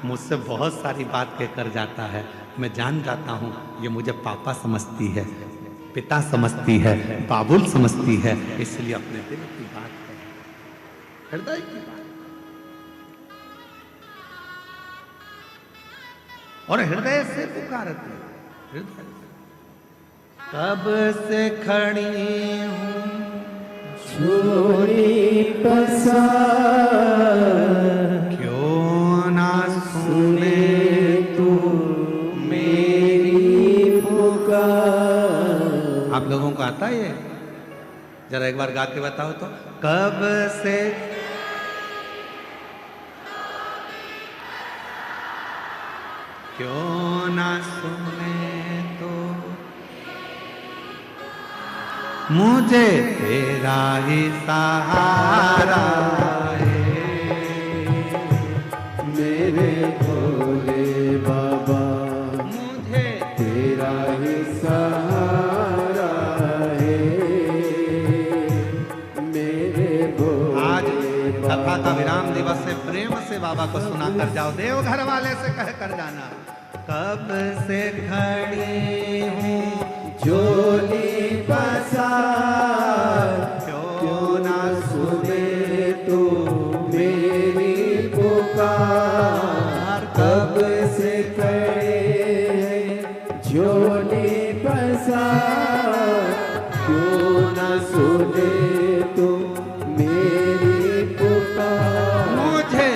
A: मुझसे बहुत सारी बात कहकर जाता है, मैं जान जाता हूँ ये मुझे पापा समझती है, पिता समझती है, बाबुल समझती है, इसलिए अपने दिल की बात है, हृदय की बात। और हृदय से पुकारती है, हृदय से। कब से खड़ी हूँ
B: झोली पसार,
A: क्यों ना सुने
B: तू मेरी पुकार।
A: आप लोगों को आता है ये? जरा एक बार गा के बताओ तो। कब से क्यों ना सुने तो मुझे तेरा ही सहारा है।
B: मेरे भोले बाबा
A: मुझे
B: तेरा ही सहारा है। मेरे भोले
A: आज कथा का विराम दिवस से प्रेम से बाबा को सुना कर जाओ, देवघर वाले से कह कर जाना। कब से खड़ी हूँ
B: झोली पसार,
A: क्यों ना
B: सुने तू मेरी पुकार। कब से खड़े झोली पसार, क्यों न सुने तू मेरी पुकार।
A: मुझे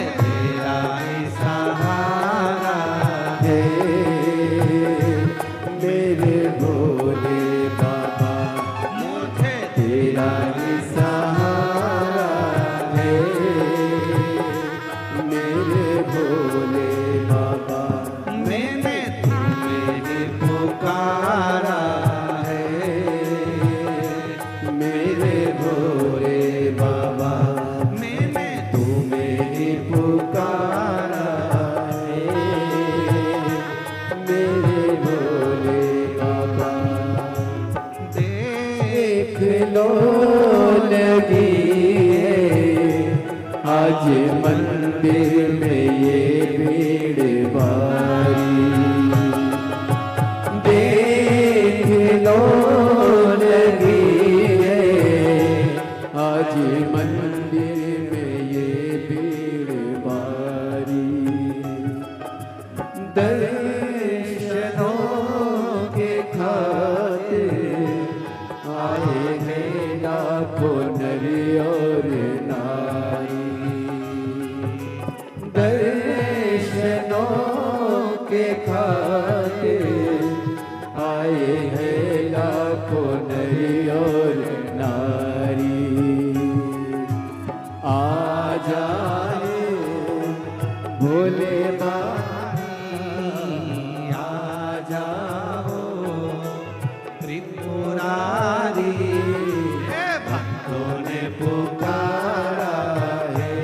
B: मेरी पुकारा है, मेरे भोले बाबा। देख लो लगी है आज मंदिर में ये भीड़ भारी, देख लो लगी है आज मंदिर में ये भीड़ भारी। दर्शनों के खातिर आए हैं लाखों नर और नारी, दर्शनों के खातिर आए हैं लाखों नर और नारी। आ जाए भोले बाबा, आ जाओ त्रिपुरारी, भक्तों ने पुकारा है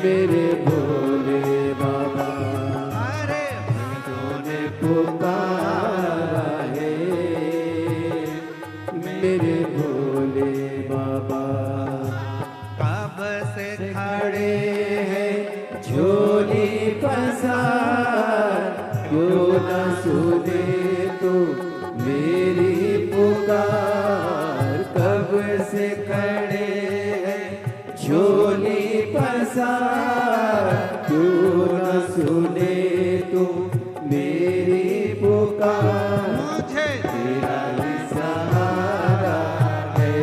B: मेरे भोले बाबा। अरे भक्तों ने पुकारा है मेरे भोले बाबा। कब से खड़े हैं झोली पसार, क्यों न सुने तो मेरी पुकार। कब से खड़े हैं झोली पसार, क्यों न सुने तो मेरी पुकार। मुझे तेरा ही सहारा है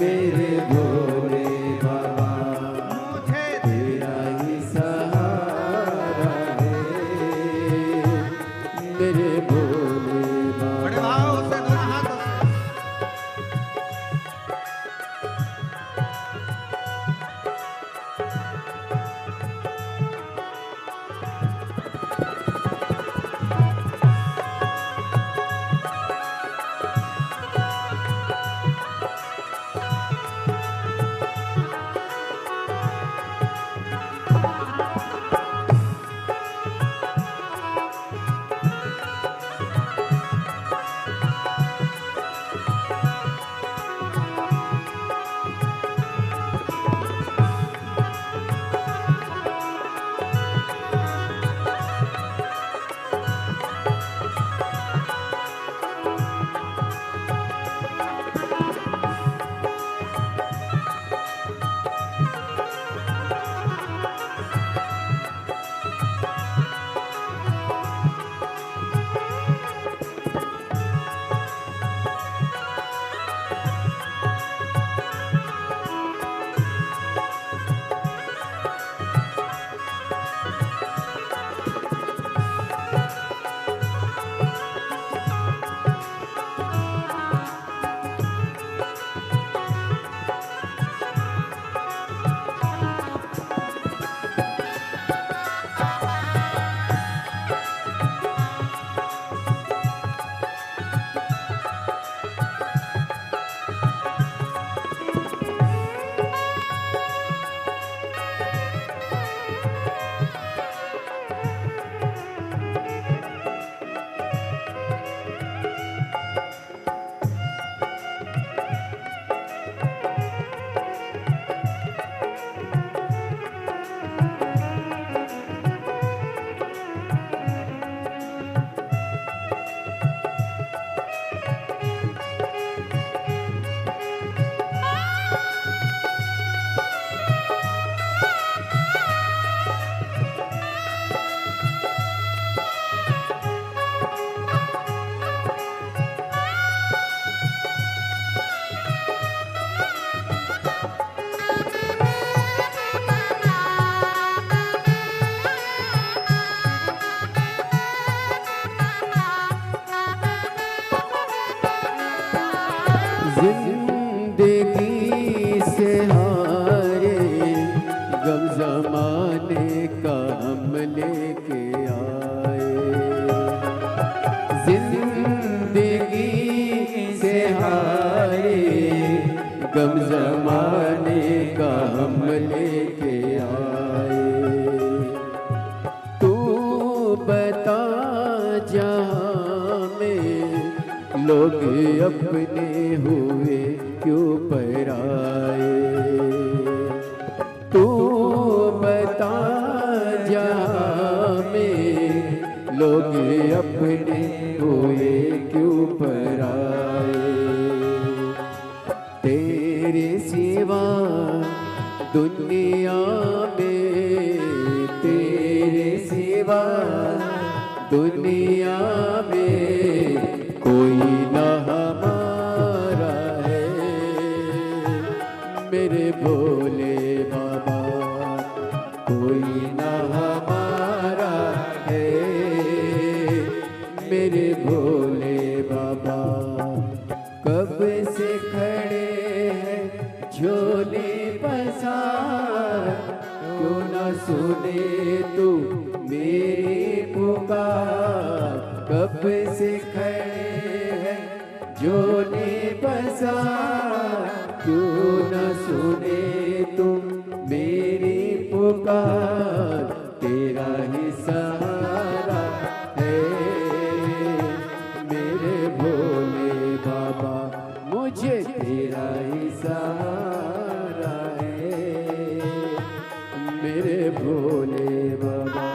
B: मेरे भोले बाबा, मुझे तेरा ही सहारा है मेरे भोले बाबा। बड़े भाव से दोनों हाथों से। हम लेके आए। तू बता जहाँ में लोग अपने हुए क्यों पराए। तू बता जहाँ में लोग अपने हुए क्यों पराए। तेरे सिवा दुनिया में, तेरे सिवा दुनिया में कोई ना हमारा है। मेरे भोले बाबा कोई ना हमारा है। मेरे भोले बाबा कब से खड़े हैं झोले पसार, क्यों ना सुने तू मेरी पुकार। कब से खड़े हैं झोले पसार, क्यों ना सुने तुम मेरी पुकार। तेरा ही सहारा है मेरे भोले बाबा, मुझे तेरा ही सहारा है मेरे भोले बाबा।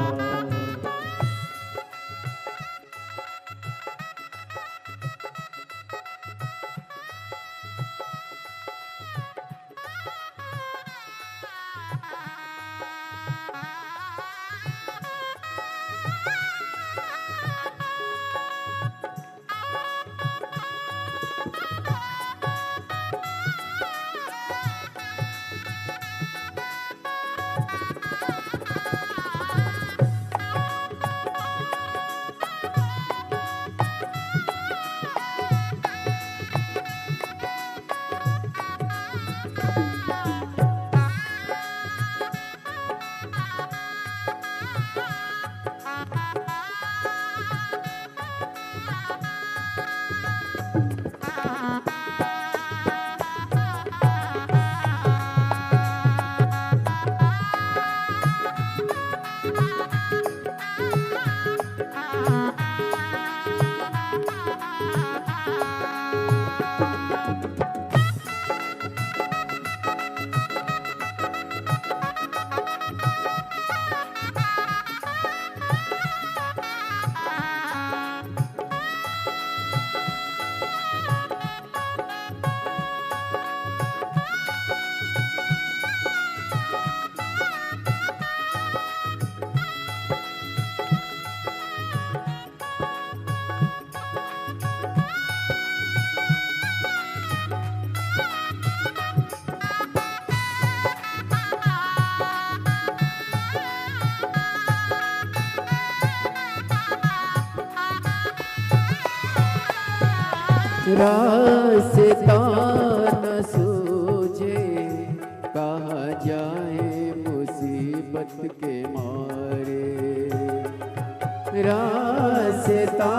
B: रास्ता न सूझे कहाँ जाए मुसीबत के मारे। रास्ता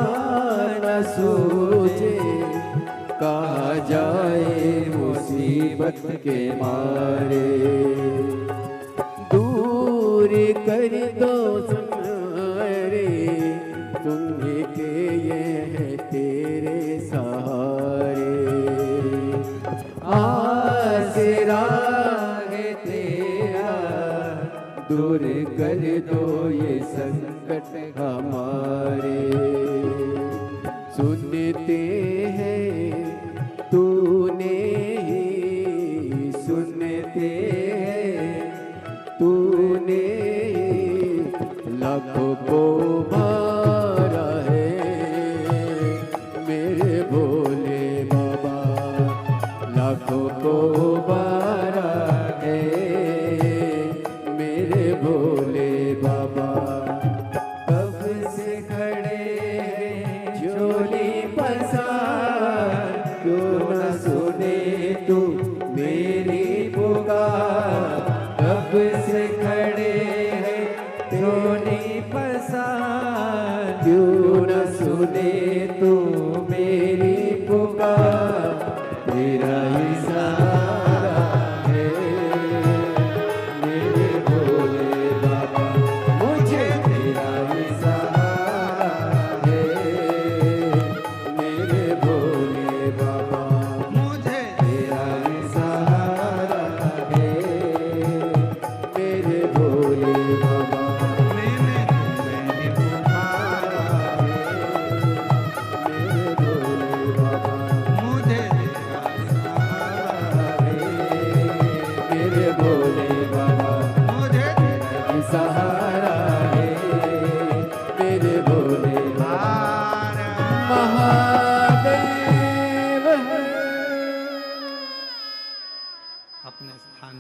B: न सूझे कहाँ जाए मुसीबत के मारे। दूर कर दो संहारे तुम्हें के ये है तेरे सहारे। आसरा है तेरा दूर कर दो ये संकट हमारे। सुनते हैं तूने ही सुनते हैं तूने लाखों को मारा है मेरे भोले बाबा। लाखों को मारा है मेरे भोले बाबा। कब से खड़े हैं झोली पसार, क्यों न सुने तू मेरी पुकार। कब से खड़े हैं झोली पसार,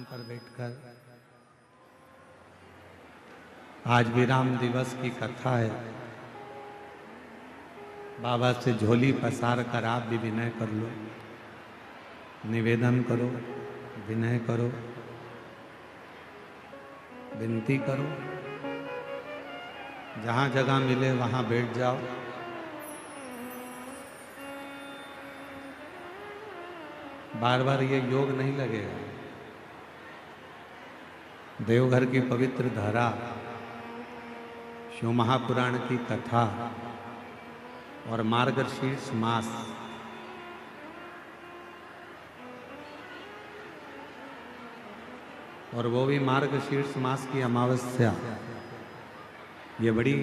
A: पर बैठकर, आज विराम दिवस की कथा है। बाबा से झोली पसार कर आप भी विनय कर लो, निवेदन करो, विनय करो, विनती करो। जहां जगह मिले वहां बैठ जाओ। बार बार ये योग नहीं लगेगा। देवघर की पवित्र धारा, शिव महापुराण की कथा और मार्गशीर्ष मास, और वो भी मार्गशीर्ष मास की अमावस्या, ये बड़ी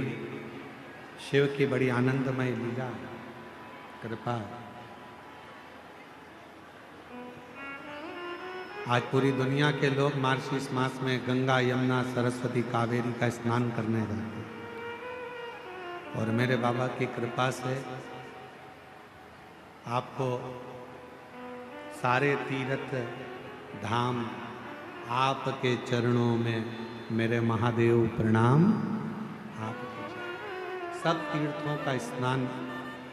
A: शिव की बड़ी आनंदमय लीला, कृपा। आज पूरी दुनिया के लोग मार्गशीर्ष मास में गंगा, यमुना, सरस्वती, कावेरी का स्नान करने जाते हैं। और मेरे बाबा की कृपा से आपको सारे तीर्थ धाम आपके चरणों में, मेरे महादेव प्रणाम आपके। सब तीर्थों का स्नान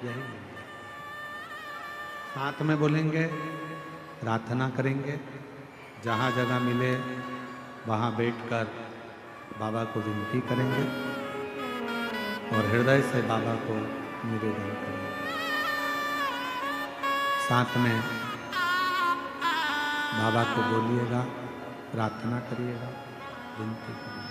A: यही है। साथ में बोलेंगे, प्रार्थना करेंगे, जहाँ जगह मिले वहाँ बैठकर बाबा को विनती करेंगे और हृदय से बाबा को निवेदन करेंगे। साथ में बाबा को बोलिएगा, प्रार्थना करिएगा, विनती करिएगा।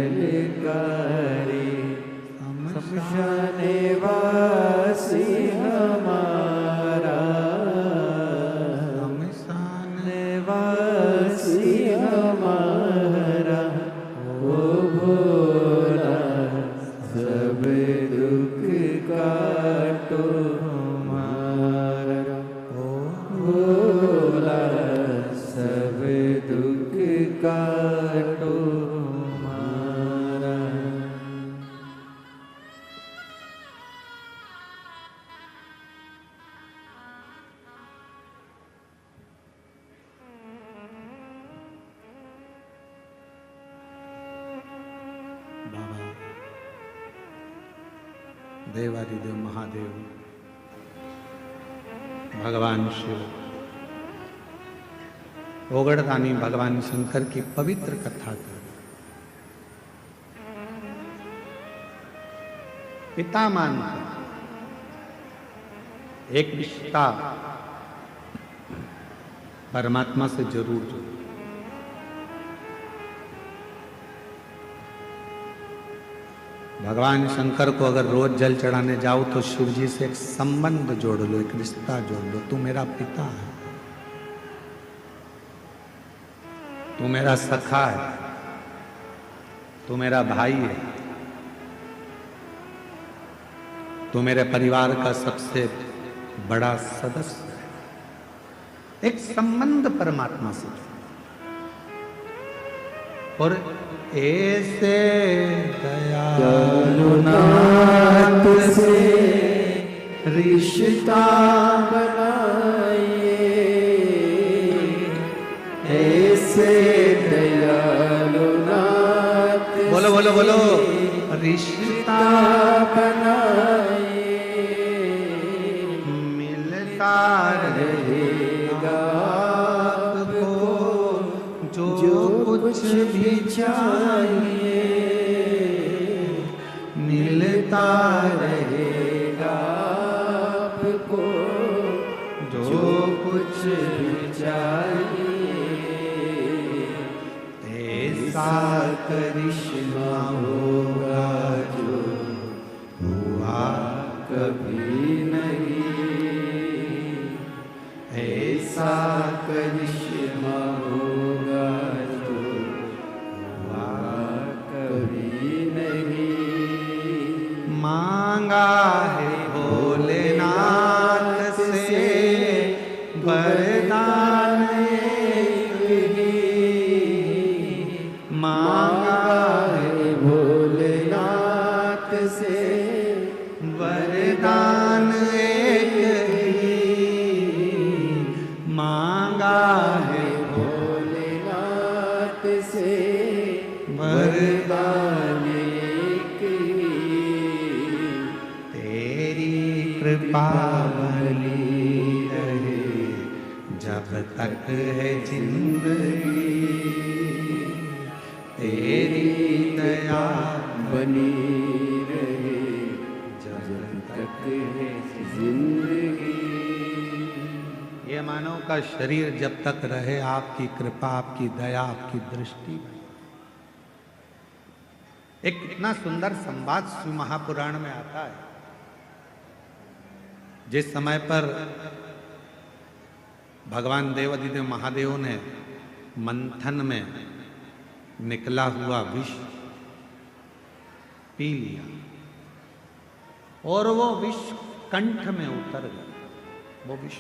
B: मंगलकारी शमशाने
A: बाबा देवादिदेव महादेव भगवान शिव ओगड़दानी भगवान शंकर की पवित्र कथा कर पिता मानकर एक रिश्ता परमात्मा से जरूर जोड़ो। भगवान शंकर को अगर रोज जल चढ़ाने जाओ तो शिव जी से एक संबंध जोड़ लो, एक रिश्ता जोड़ लो। तू मेरा पिता है, तू मेरा सखा है, तू मेरा भाई है, तू मेरे परिवार का सबसे बड़ा सदस्य है। एक संबंध परमात्मा से। और ऐसे दयालुनाथ से रिश्ता
B: बनाइए, ऐसे दयालुनाथ
A: बोलो बोलो बोलो रिश्ता
B: बनाइए,
A: मिलता
B: रहेगा
A: आपको जो
B: कुछ भी चाहिए,
A: मिलता
B: रहेगा आपको जो कुछ भी चाहिए। ऐसा करिश्मा होगा जो हुआ कभी नहीं, ऐसा करिश्मा होगा जो हुआ कभी नहीं।
A: मांगा है भोलेनाथ से वरदान एक ही, मांगा है
B: भोलेनाथ से
A: वरदान एक ही, मांगा है
B: भोलेनाथ से
A: वरदान
B: एक ही।
A: तेरी कृपा बनी रहे जब तक है जिंदगी, तेरी दया
B: बनी रहे जब तक है जिंदगी।
A: ये मानव का शरीर जब तक रहे आपकी कृपा, आपकी दया, आपकी दृष्टि। एक कितना सुंदर संवाद शिव महापुराण में आता है। जिस समय पर भगवान देवादिदेव महादेव ने मंथन में निकला हुआ विष पी लिया और वो विष कंठ में उतर गया, वो विष।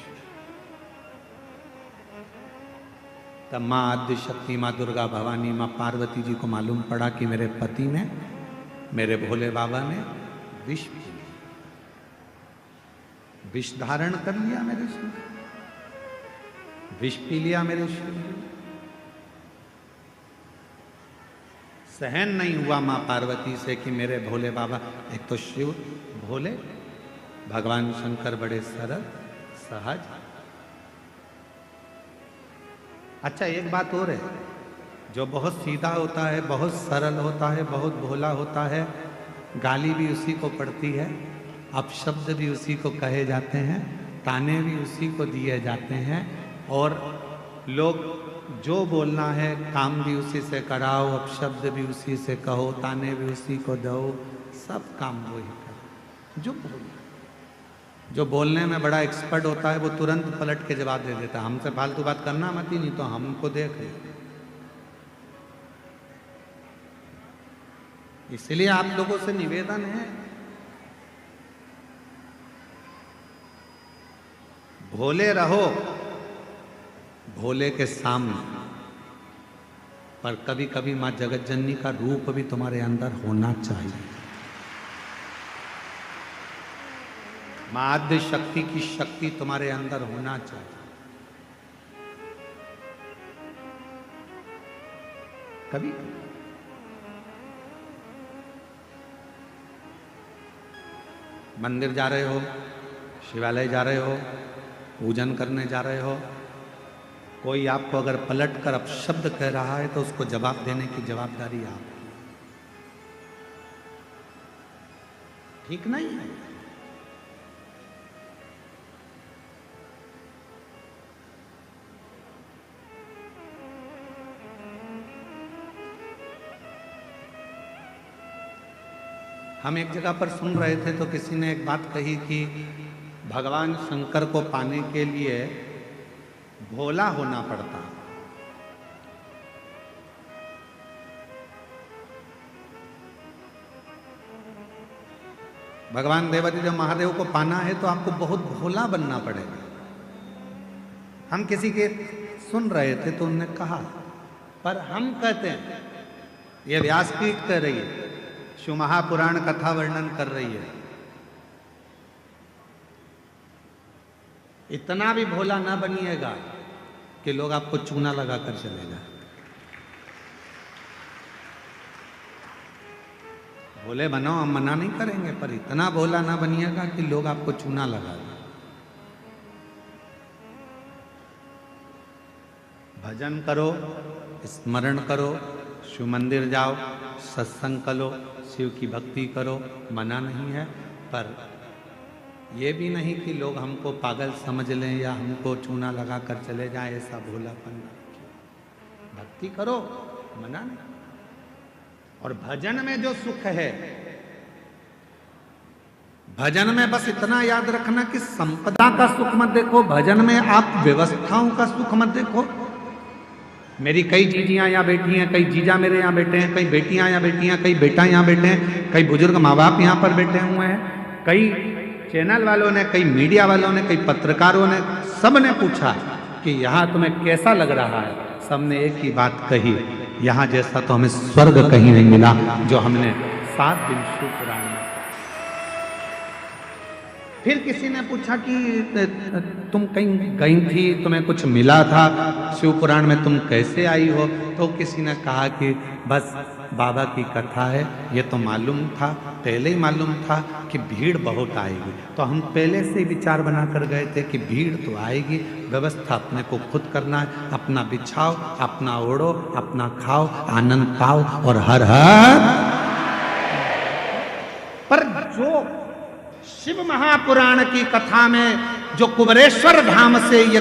A: तब माँ आद्य शक्ति, माँ दुर्गा भवानी, माँ पार्वती जी को मालूम पड़ा कि मेरे पति ने, मेरे भोले बाबा ने विष पी लिया, विष धारण कर लिया मेरे शिव, विष पी लिया मेरे शिव। सहन नहीं हुआ माँ पार्वती से कि मेरे भोले बाबा, एक तो शिव भोले, भगवान शंकर बड़े सरल सहज। अच्छा एक बात और है, जो बहुत सीधा होता है, बहुत सरल होता है, बहुत भोला होता है, गाली भी उसी को पड़ती है, अपशब्द भी उसी को कहे जाते हैं, ताने भी उसी को दिए जाते हैं, और लोग जो बोलना है काम भी उसी से कराओ, अपशब्द भी उसी से कहो, ताने भी उसी को दो, सब काम वही करो। जो बोलने में बड़ा एक्सपर्ट होता है वो तुरंत पलट के जवाब दे देता है, हमसे फालतू बात करना मत ही, नहीं तो हमको देख ले। इसलिए आप लोगों से निवेदन है, भोले रहो भोले के सामने, पर कभी कभी मां जगत जननी का रूप भी तुम्हारे अंदर होना चाहिए। मां आद्य शक्ति की शक्ति तुम्हारे अंदर होना चाहिए। कभी मंदिर जा रहे हो, शिवालय जा रहे हो, पूजन करने जा रहे हो, कोई आपको अगर पलट कर अपशब्द कह रहा है तो उसको जवाब देने की जवाबदारी आप, ठीक नहीं है। हम एक जगह पर सुन रहे थे तो किसी ने एक बात कही कि भगवान शंकर को पाने के लिए भोला होना पड़ता। भगवान देवादिदेव महादेव को पाना है तो आपको बहुत भोला बनना पड़ेगा। हम किसी के सुन रहे थे तो उन्होंने कहा, पर हम कहते हैं, ये व्यासपीठ कह रही है, शिव महापुराण कथा वर्णन कर रही है, इतना भी भोला ना बनिएगा कि लोग आपको चूना लगा कर चले जाए। भोले बनो, हम मना नहीं करेंगे, पर इतना भोला ना बनिएगा कि लोग आपको चूना लगा दें। भजन करो, स्मरण करो, शिव मंदिर जाओ, सत्संग करो, शिव की भक्ति करो, मना नहीं है, पर यह भी नहीं कि लोग हमको पागल समझ लें या हमको चूना लगा कर चले जाएं, ऐसा भोलापन। भक्ति करो, मना नहीं। और भजन में जो सुख है, भजन में बस इतना याद रखना कि संपदा का सुख मत देखो, भजन में आप व्यवस्थाओं का सुख मत देखो। मेरी कई जीजियां यहाँ बैठी हैं, कई जीजा मेरे यहाँ बैठे हैं, कई बेटियां यहाँ बैठी हैं, कई बेटा यहाँ बैठे हैं, कई बुजुर्ग माँ बाप यहाँ पर बैठे हुए हैं, कई चैनल वालों ने, कई मीडिया वालों ने, कई पत्रकारों ने, सब ने पूछा कि यहाँ तुम्हें कैसा लग रहा है। सबने एक ही बात कही, यहाँ जैसा तो हमें स्वर्ग कहीं नहीं मिला जो हमने 7 दिन शिव पुराण में। फिर किसी ने पूछा कि तुम कहीं गई थी, तुम्हें कुछ मिला था शिव पुराण में, तुम कैसे आई हो? तो किसी ने कहा कि बस बाबा की कथा है, ये तो मालूम था, पहले ही मालूम था कि भीड़ बहुत आएगी, तो हम पहले से ही विचार बना कर गए थे कि भीड़ तो आएगी, व्यवस्था अपने को खुद करना है, अपना बिछाओ, अपना ओढ़ो, अपना खाओ, आनंद पाओ और हर हर। पर जो शिव महापुराण की कथा में जो कुबरेश्वर धाम से ये